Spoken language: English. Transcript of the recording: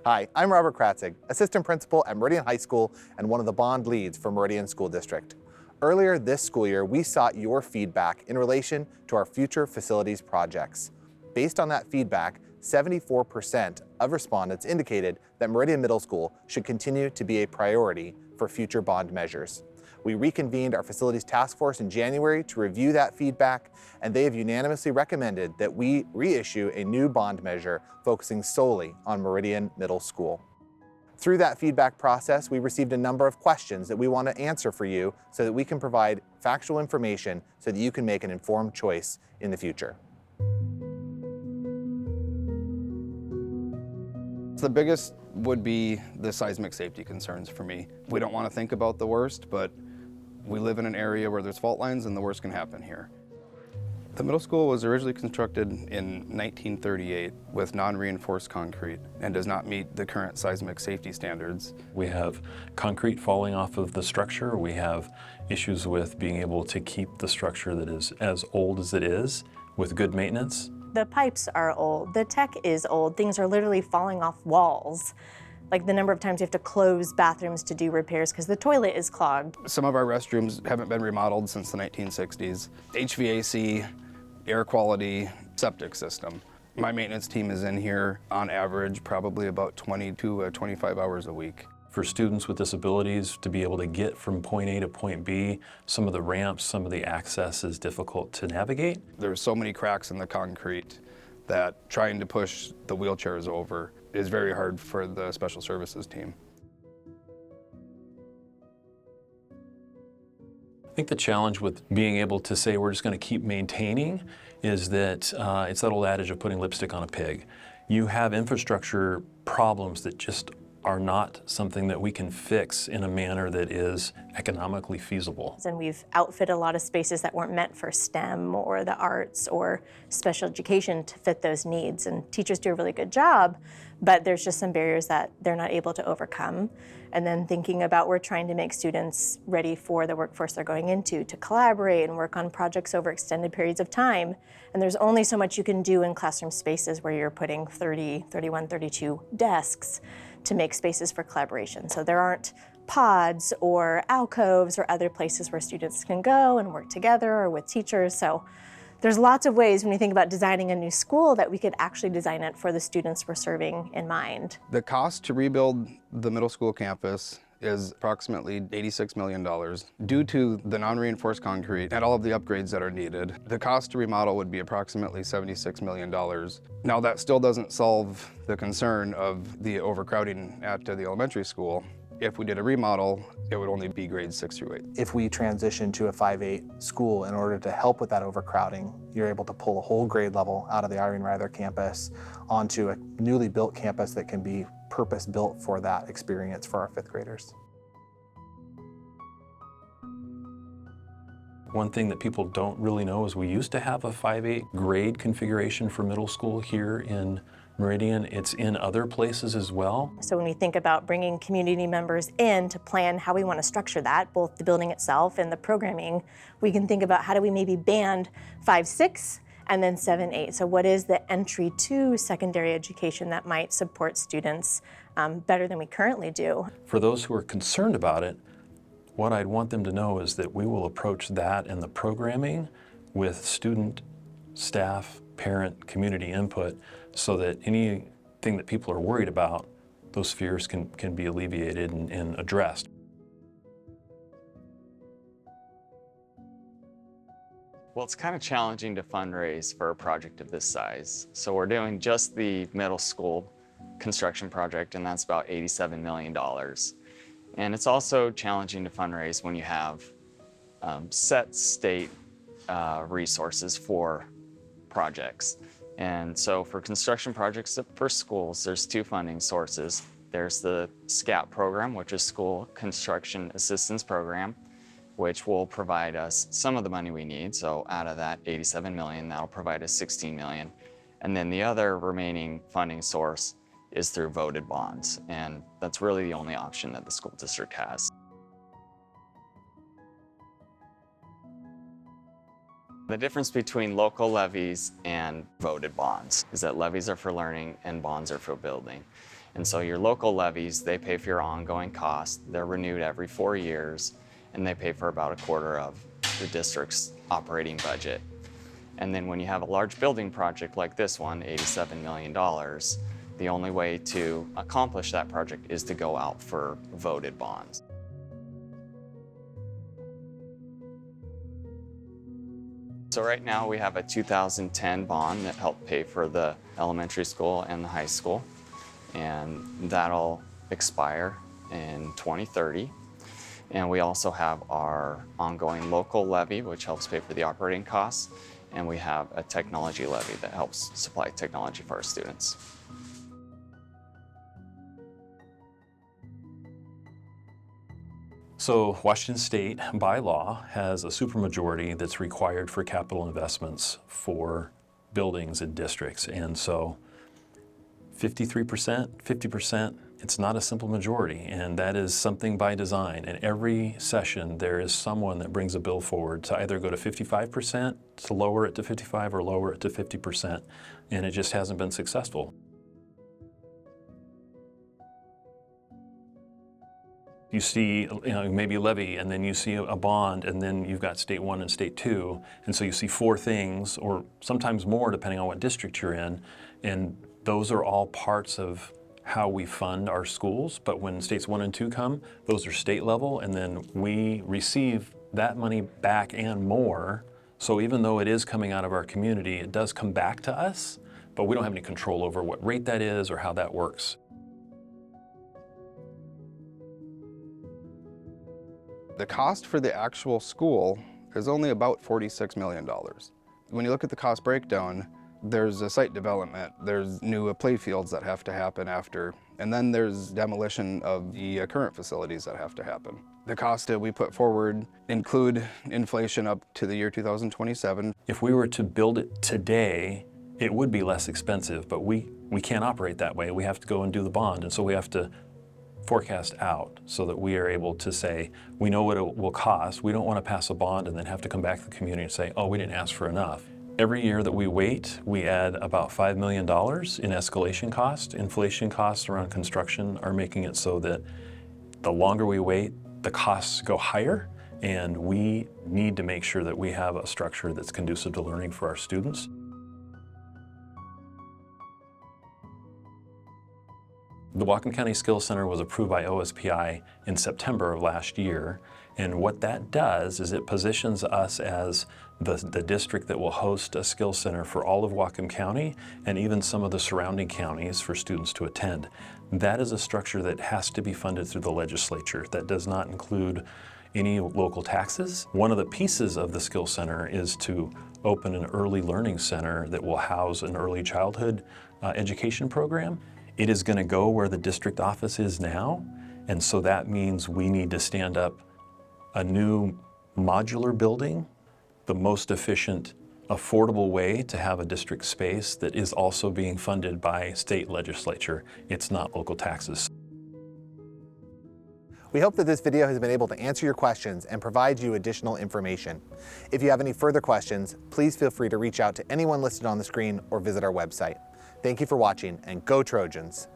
Hi, I'm Robert Kratzig, Assistant Principal at Meridian High School and one of the bond leads for Meridian School District. Earlier this school year, we sought your feedback in relation to our future facilities projects. Based on that feedback, 74% of respondents indicated that Meridian Middle School should continue to be a priority for future bond measures. We reconvened our facilities task force in January to review that feedback, and they have unanimously recommended that we reissue a new bond measure focusing solely on Meridian Middle School. Through that feedback process, we received a number of questions that we want to answer for you so that we can provide factual information so that you can make an informed choice in the future. The biggest would be the seismic safety concerns for me. We don't want to think about the worst, but we live in an area where there's fault lines and the worst can happen here. The middle school was originally constructed in 1938 with non-reinforced concrete and does not meet the current seismic safety standards. We have concrete falling off of the structure. We have issues with being able to keep the structure that is as old as it is with good maintenance. The pipes are old, the tech is old, things are literally falling off walls. Like the number of times you have to close bathrooms to do repairs because the toilet is clogged. Some of our restrooms haven't been remodeled since the 1960s. HVAC, air quality, septic system. My maintenance team is in here on average probably about 20 to 25 hours a week. For students with disabilities to be able to get from point A to point B, some of the ramps, some of the access is difficult to navigate. There's so many cracks in the concrete that trying to push the wheelchairs over is very hard for the special services team. I think the challenge with being able to say we're just going to keep maintaining is that it's that old adage of putting lipstick on a pig. You have infrastructure problems that just are not something that we can fix in a manner that is economically feasible. And we've outfitted a lot of spaces that weren't meant for STEM or the arts or special education to fit those needs. And teachers do a really good job, but there's just some barriers that they're not able to overcome. And then thinking about we're trying to make students ready for the workforce they're going into to collaborate and work on projects over extended periods of time. And there's only so much you can do in classroom spaces where you're putting 30, 31, 32 desks to make spaces for collaboration. So there aren't pods or alcoves or other places where students can go and work together or with teachers. So there's lots of ways when you think about designing a new school that we could actually design it for the students we're serving in mind. The cost to rebuild the middle school campus is approximately $86 million. Due to the non-reinforced concrete and all of the upgrades that are needed, the cost to remodel would be approximately $76 million. Now that still doesn't solve the concern of the overcrowding at the elementary school. If we did a remodel, it would only be grades 6 through 8. If we transition to a 5-8 school in order to help with that overcrowding, you're able to pull a whole grade level out of the Irene Reither campus onto a newly built campus that can be purpose-built for that experience for our 5th graders. One thing that people don't really know is we used to have a 5-8 grade configuration for middle school here in Meridian. It's in other places as well. So when we think about bringing community members in to plan how we want to structure that, both the building itself and the programming, we can think about how do we maybe band 5-6 and then 7-8. So what is the entry to secondary education that might support students better than we currently do? For those who are concerned about it, what I'd want them to know is that we will approach that and the programming with student, staff, parent, community input so that anything that people are worried about, those fears can be alleviated and addressed. Well, it's kind of challenging to fundraise for a project of this size. So we're doing just the middle school construction project, and that's about $87 million. And it's also challenging to fundraise when you have set state resources for projects. And so for construction projects for schools, there's 2 funding sources. There's the SCAP program, which is School Construction Assistance Program, which will provide us some of the money we need. So out of that 87 million, that'll provide us 16 million. And then the other remaining funding source is through voted bonds. And that's really the only option that the school district has. The difference between local levies and voted bonds is that levies are for learning and bonds are for building. And so your local levies, they pay for your ongoing costs. They're renewed every 4 years, and they pay for about a quarter of the district's operating budget. And then when you have a large building project like this one, $87 million, the only way to accomplish that project is to go out for voted bonds. So right now we have a 2010 bond that helped pay for the elementary school and the high school, and that'll expire in 2030. And we also have our ongoing local levy, which helps pay for the operating costs, and we have a technology levy that helps supply technology for our students. So Washington State, by law, has a supermajority that's required for capital investments for buildings and districts. And so 53%, 50%, it's not a simple majority, and that is something by design. And every session, there is someone that brings a bill forward to either go to 55%, to lower it to 55, or lower it to 50%, and it just hasn't been successful. You see, maybe a levy, and then you see a bond, and then you've got state one and state two, and so you see 4 things, or sometimes more depending on what district you're in, and those are all parts of how we fund our schools. But when states 1 and 2 come, those are state level, and then we receive that money back and more. So even though it is coming out of our community, it does come back to us, but we don't have any control over what rate that is or how that works. The cost for the actual school is only about $46 million. When you look at the cost breakdown, there's a site development, there's new play fields that have to happen after, and then there's demolition of the current facilities that have to happen. The costs that we put forward include inflation up to the year 2027. If we were to build it today, it would be less expensive, but we can't operate that way. We have to go and do the bond, and so we have to forecast out so that we are able to say, we know what it will cost. We don't want to pass a bond and then have to come back to the community and say, oh, we didn't ask for enough. Every year that we wait, we add about $5 million in escalation costs. Inflation costs around construction are making it so that the longer we wait, the costs go higher, and we need to make sure that we have a structure that's conducive to learning for our students. The Whatcom County Skills Center was approved by OSPI in September of last year, and what that does is it positions us as the district that will host a skills center for all of Whatcom County and even some of the surrounding counties for students to attend. That is a structure that has to be funded through the legislature. That does not include any local taxes. One of the pieces of the skills center is to open an early learning center that will house an early childhood education program. It is going to go where the district office is now, and so that means we need to stand up a new modular building, the most efficient, affordable way to have a district space that is also being funded by state legislature. It's not local taxes. We hope that this video has been able to answer your questions and provide you additional information. If you have any further questions, please feel free to reach out to anyone listed on the screen or visit our website. Thank you for watching, and go Trojans!